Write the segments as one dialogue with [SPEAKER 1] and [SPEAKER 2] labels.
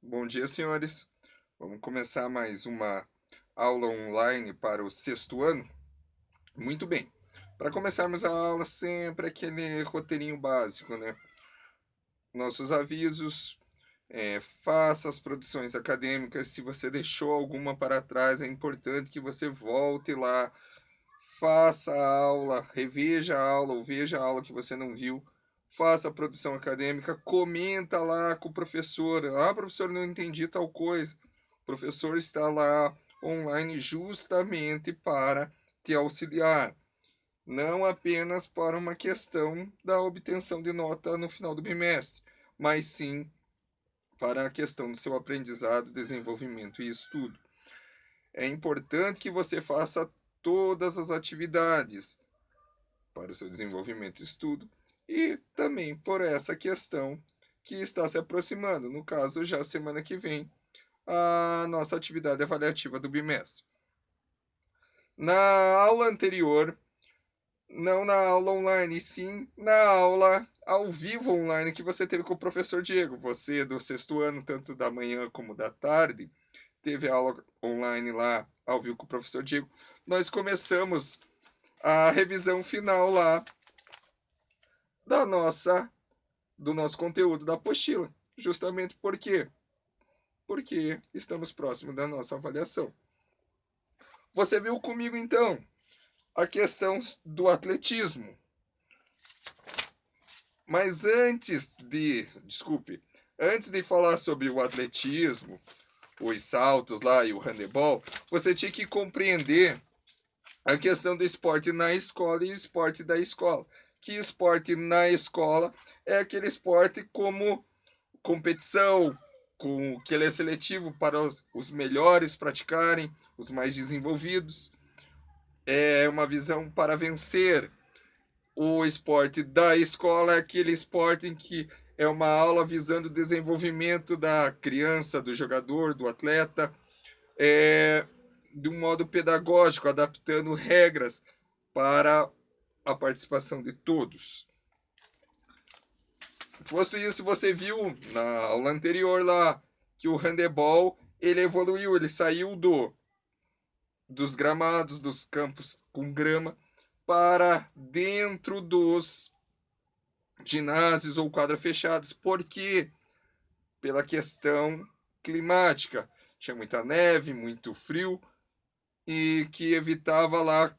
[SPEAKER 1] Bom dia, senhores. Vamos começar mais uma aula online para o sexto ano? Muito bem. Para começarmos a aula, sempre aquele roteirinho básico, né? Nossos avisos, faça as produções acadêmicas. Se você deixou alguma para trás, é importante que você volte lá, faça a aula, reveja a aula ou veja a aula que você não viu. Faça a produção acadêmica, comenta lá com o professor. Ah, professor, não entendi tal coisa. O professor está lá online justamente para te auxiliar, não apenas para uma questão da obtenção de nota no final do bimestre, mas sim para a questão do seu aprendizado, desenvolvimento e estudo. É importante que você faça todas as atividades para o seu desenvolvimento e estudo, e também por essa questão que está se aproximando, no caso, já semana que vem, a nossa atividade avaliativa do bimestre. Na aula anterior, não na aula online, sim na aula ao vivo online que você teve com o professor Diego. Você do sexto ano, tanto da manhã como da tarde, teve aula online lá ao vivo com o professor Diego. Nós começamos a revisão final lá da nossa do nosso conteúdo da apostila, justamente porque estamos próximos da nossa avaliação. Você viu comigo então a questão do atletismo. Mas antes de falar sobre o atletismo, os saltos lá e o handebol, você tinha que compreender a questão do esporte na escola e o esporte da escola. Que esporte na escola é aquele esporte como competição, com que ele é seletivo para os melhores praticarem, os mais desenvolvidos. É uma visão para vencer. O esporte da escola é aquele esporte em que é uma aula visando o desenvolvimento da criança, do jogador, do atleta, de um modo pedagógico, adaptando regras para a participação de todos. Posto isso, você viu na aula anterior lá que o handebol ele evoluiu, ele saiu dos gramados, dos campos com grama, para dentro dos ginásios ou quadras fechadas. Por quê? Pela questão climática. Tinha muita neve, muito frio, e que evitava lá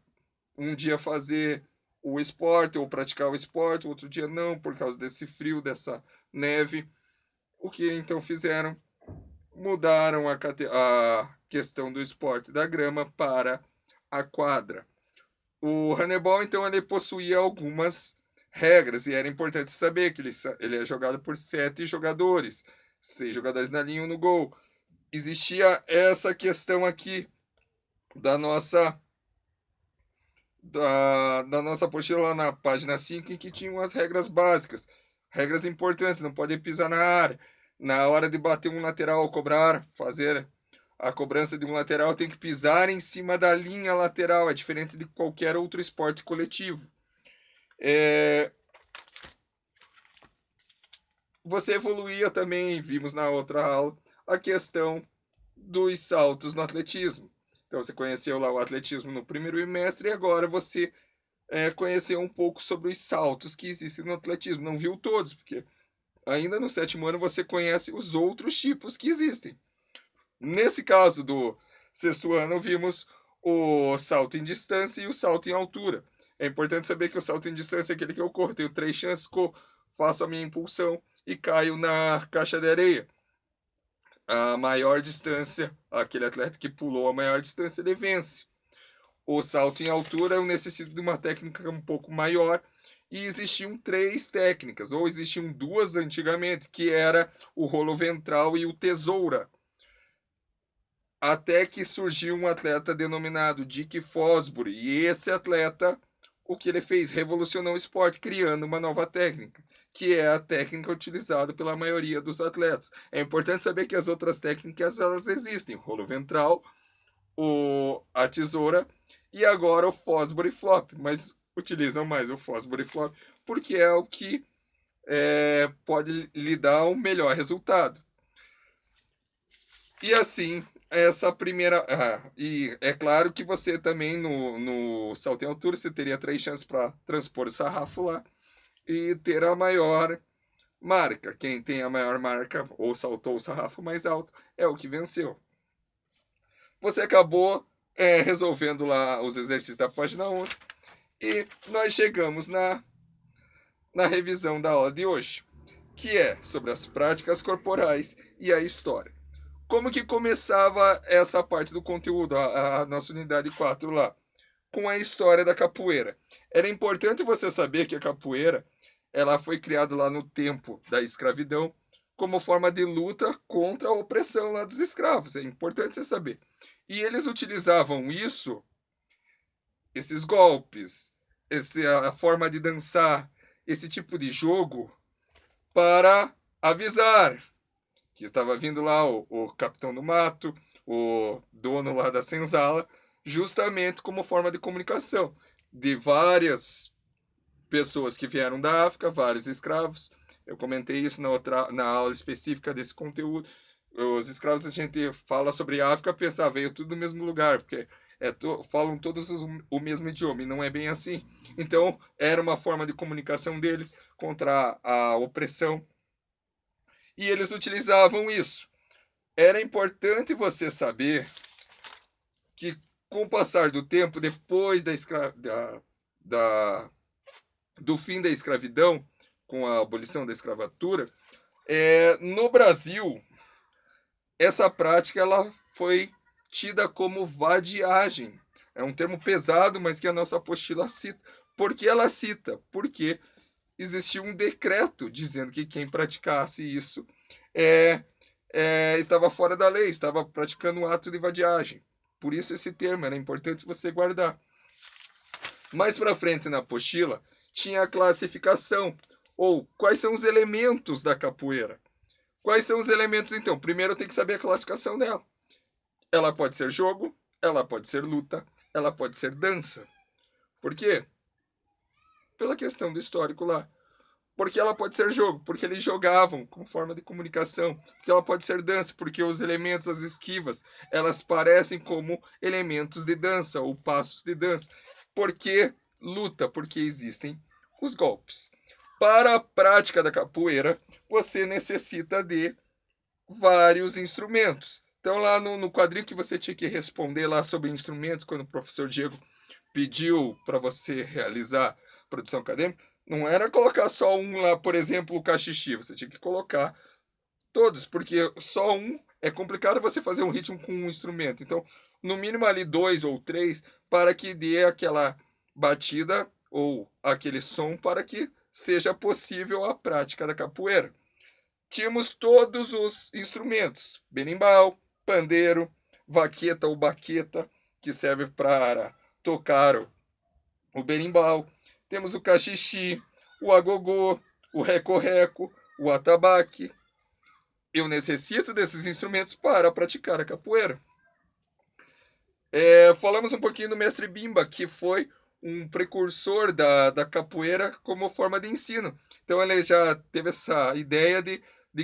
[SPEAKER 1] um dia fazer o esporte ou praticar o esporte, outro dia não, por causa desse frio, dessa neve. O que então fizeram? Mudaram a questão do esporte da grama para a quadra. O handebol, então, ele possuía algumas regras e era importante saber que ele é jogado por 7 jogadores, 6 jogadores na linha e um no gol. Existia essa questão aqui da nossa da nossa apostila lá na página 5 em que tinham as regras básicas, regras importantes, não pode pisar na área. Na hora de bater um lateral, cobrar, fazer a cobrança de um lateral, tem que pisar em cima da linha lateral, é diferente de qualquer outro esporte coletivo. Você evoluía também, vimos na outra aula, a questão dos saltos no atletismo. Então, você conheceu lá o atletismo no primeiro bimestre e agora você conheceu um pouco sobre os saltos que existem no atletismo. Não viu todos, porque ainda no sétimo ano você conhece os outros tipos que existem. Nesse caso do sexto ano, vimos o salto em distância e o salto em altura. É importante saber que o salto em distância é aquele que eu corro, tenho 3 chances, faço a minha impulsão e caio na caixa de areia. A maior distância, aquele atleta que pulou a maior distância, ele vence. O salto em altura eu necessito de uma técnica um pouco maior e existiam 3 técnicas, ou existiam 2 antigamente, que era o rolo ventral e o tesoura. Até que surgiu um atleta denominado Dick Fosbury, e esse atleta, o que ele fez? Revolucionou o esporte, criando uma nova técnica, que é a técnica utilizada pela maioria dos atletas. É importante saber que as outras técnicas elas existem, o rolo ventral, a tesoura e agora o Fosbury Flop, mas utilizam mais o Fosbury Flop porque é o que pode lhe dar o melhor resultado. E assim, essa primeira. E é claro que você também no salto em altura você teria 3 chances para transpor o sarrafo lá e ter a maior marca. Quem tem a maior marca ou saltou o sarrafo mais alto é o que venceu. Você acabou resolvendo lá os exercícios da página 11 e nós chegamos na revisão da aula de hoje, que é sobre as práticas corporais e a história. Como que começava essa parte do conteúdo, a nossa unidade 4 lá? Com a história da capoeira. Era importante você saber que a capoeira ela foi criada lá no tempo da escravidão como forma de luta contra a opressão lá dos escravos. É importante você saber. E eles utilizavam isso, esses golpes, a forma de dançar, esse tipo de jogo, para avisar que estava vindo lá o capitão do mato, o dono lá da senzala, justamente como forma de comunicação de várias pessoas que vieram da África, vários escravos. Eu comentei isso na aula específica desse conteúdo. Os escravos, a gente fala sobre a África, pensa, veio tudo do mesmo lugar, porque falam todos o mesmo idioma, e não é bem assim. Então, era uma forma de comunicação deles contra a opressão, e eles utilizavam isso. Era importante você saber que, com o passar do tempo, depois do fim da escravidão, com a abolição da escravatura, no Brasil, essa prática ela foi tida como vadiagem. É um termo pesado, mas que a nossa apostila cita. Por que ela cita? Porque existia um decreto dizendo que quem praticasse isso estava fora da lei, estava praticando um ato de vadiagem. Por isso esse termo era importante você guardar. Mais para frente na apostila, tinha a classificação, ou quais são os elementos da capoeira. Quais são os elementos, então? Primeiro eu tenho que saber a classificação dela. Ela pode ser jogo, ela pode ser luta, ela pode ser dança. Por quê? Pela questão do histórico lá. Porque ela pode ser jogo, porque eles jogavam como forma de comunicação. Porque ela pode ser dança, porque os elementos, as esquivas, elas parecem como elementos de dança ou passos de dança. Porque luta, porque existem os golpes. Para a prática da capoeira, você necessita de vários instrumentos. Então, lá no quadrinho que você tinha que responder lá sobre instrumentos, quando o professor Diego pediu para você realizar produção acadêmica, não era colocar só um lá, por exemplo, o cachixi. Você tinha que colocar todos, porque só um é complicado você fazer um ritmo com um instrumento. Então, no mínimo ali 2 ou 3 para que dê aquela batida ou aquele som para que seja possível a prática da capoeira. Tínhamos todos os instrumentos: berimbau, pandeiro, vaqueta ou baqueta, que serve para tocar o berimbau. Temos o cachixi, o agogô, o reco-reco, o atabaque. Eu necessito desses instrumentos para praticar a capoeira. Falamos um pouquinho do mestre Bimba, que foi um precursor da capoeira como forma de ensino. Então ele já teve essa ideia de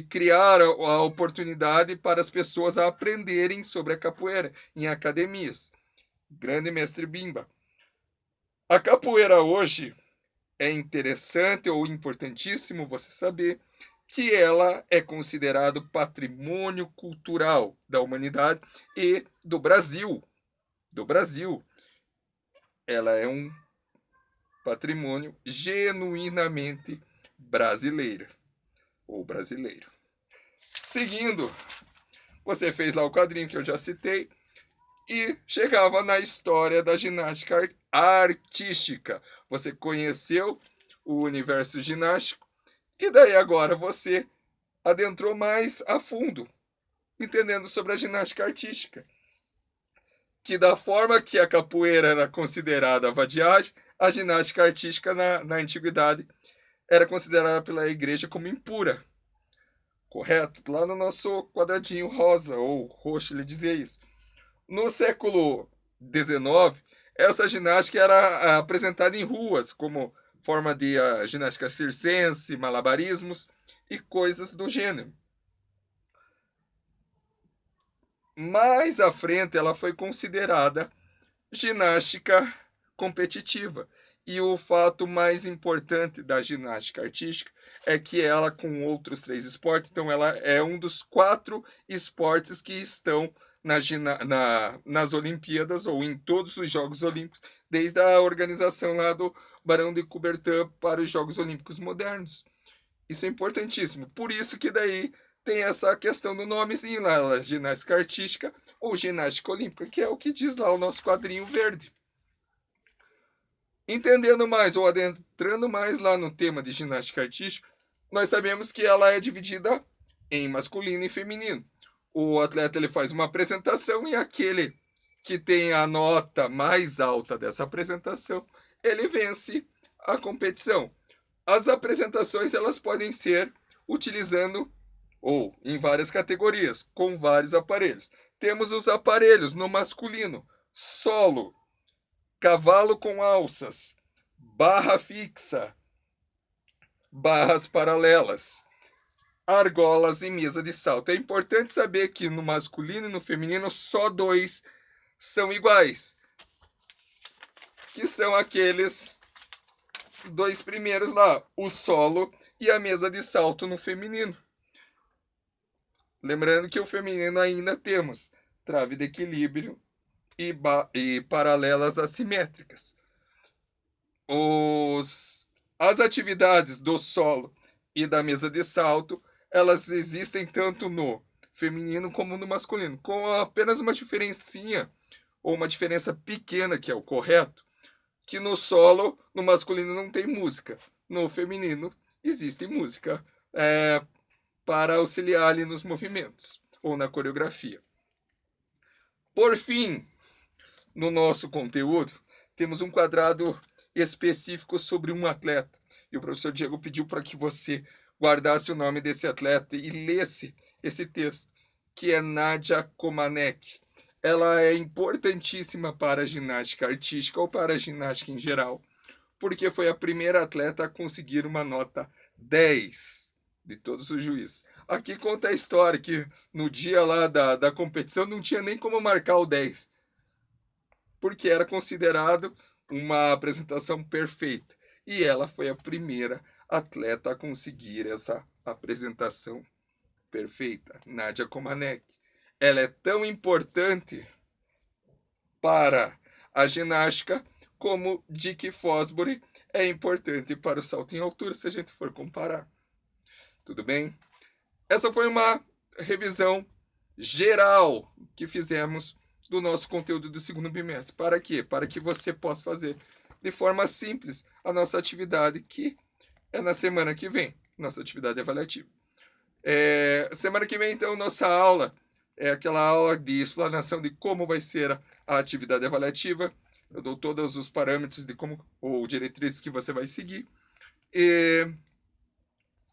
[SPEAKER 1] criar a oportunidade para as pessoas aprenderem sobre a capoeira em academias. Grande mestre Bimba. A capoeira hoje é interessante ou importantíssimo você saber que ela é considerado patrimônio cultural da humanidade e do Brasil. Do Brasil. Ela é um patrimônio genuinamente brasileiro ou brasileiro. Seguindo, você fez lá o quadrinho que eu já citei e chegava na história da ginástica artística. Você conheceu o universo ginástico e daí agora você adentrou mais a fundo, entendendo sobre a ginástica artística, que da forma que a capoeira era considerada vadiagem, a ginástica artística na antiguidade era considerada pela igreja como impura. Correto? Lá no nosso quadradinho rosa ou roxo ele dizia isso. No século XIX, essa ginástica era apresentada em ruas como forma de ginástica circense, malabarismos e coisas do gênero. Mais à frente, ela foi considerada ginástica competitiva. E o fato mais importante da ginástica artística é que ela, com outros 3 esportes, então ela é um dos 4 esportes que estão nas Olimpíadas ou em todos os Jogos Olímpicos, desde a organização lá do Barão de Coubertin para os Jogos Olímpicos modernos. Isso é importantíssimo. Por isso que daí tem essa questão do nomezinho lá, ginástica artística ou ginástica olímpica, que é o que diz lá o nosso quadrinho verde. Entendendo mais ou adentrando mais lá no tema de ginástica artística, nós sabemos que ela é dividida em masculino e feminino. O atleta ele faz uma apresentação e aquele que tem a nota mais alta dessa apresentação, ele vence a competição. As apresentações elas podem ser utilizando ou em várias categorias, com vários aparelhos. Temos os aparelhos no masculino: solo, cavalo com alças, barra fixa, barras paralelas, argolas e mesa de salto. É importante saber que no masculino e no feminino só 2 são iguais, que são aqueles 2 primeiros lá, o solo e a mesa de salto no feminino. Lembrando que o feminino ainda temos trave de equilíbrio e paralelas assimétricas. As atividades do solo e da mesa de salto, elas existem tanto no feminino como no masculino, com apenas uma diferencinha, ou uma diferença pequena, que é o correto, que no solo, no masculino não tem música, no feminino existe música para auxiliar ali nos movimentos, ou na coreografia. Por fim, no nosso conteúdo, temos um quadrado específico sobre um atleta. E o professor Diego pediu para que você guardasse o nome desse atleta e lesse esse texto, que é Nadia Comaneci. Ela é importantíssima para a ginástica artística ou para a ginástica em geral, porque foi a primeira atleta a conseguir uma nota 10 de todos os juízes. Aqui conta a história que no dia lá da competição não tinha nem como marcar o 10, porque era considerado uma apresentação perfeita. E ela foi a primeira atleta a conseguir essa apresentação perfeita, Nadia Comaneci. Ela é tão importante para a ginástica como Dick Fosbury é importante para o salto em altura, se a gente for comparar. Tudo bem? Essa foi uma revisão geral que fizemos do nosso conteúdo do segundo bimestre. Para quê? Para que você possa fazer de forma simples a nossa atividade, que é na semana que vem, nossa atividade avaliativa. Semana que vem, então, nossa aula é aquela aula de explanação de como vai ser a atividade avaliativa. Eu dou todos os parâmetros de como, ou diretrizes que você vai seguir. E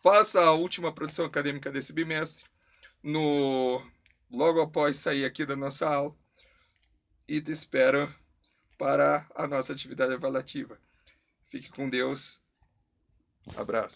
[SPEAKER 1] faça a última produção acadêmica desse bimestre, logo após sair aqui da nossa aula, e te espero para a nossa atividade avaliativa. Fique com Deus. Abraço.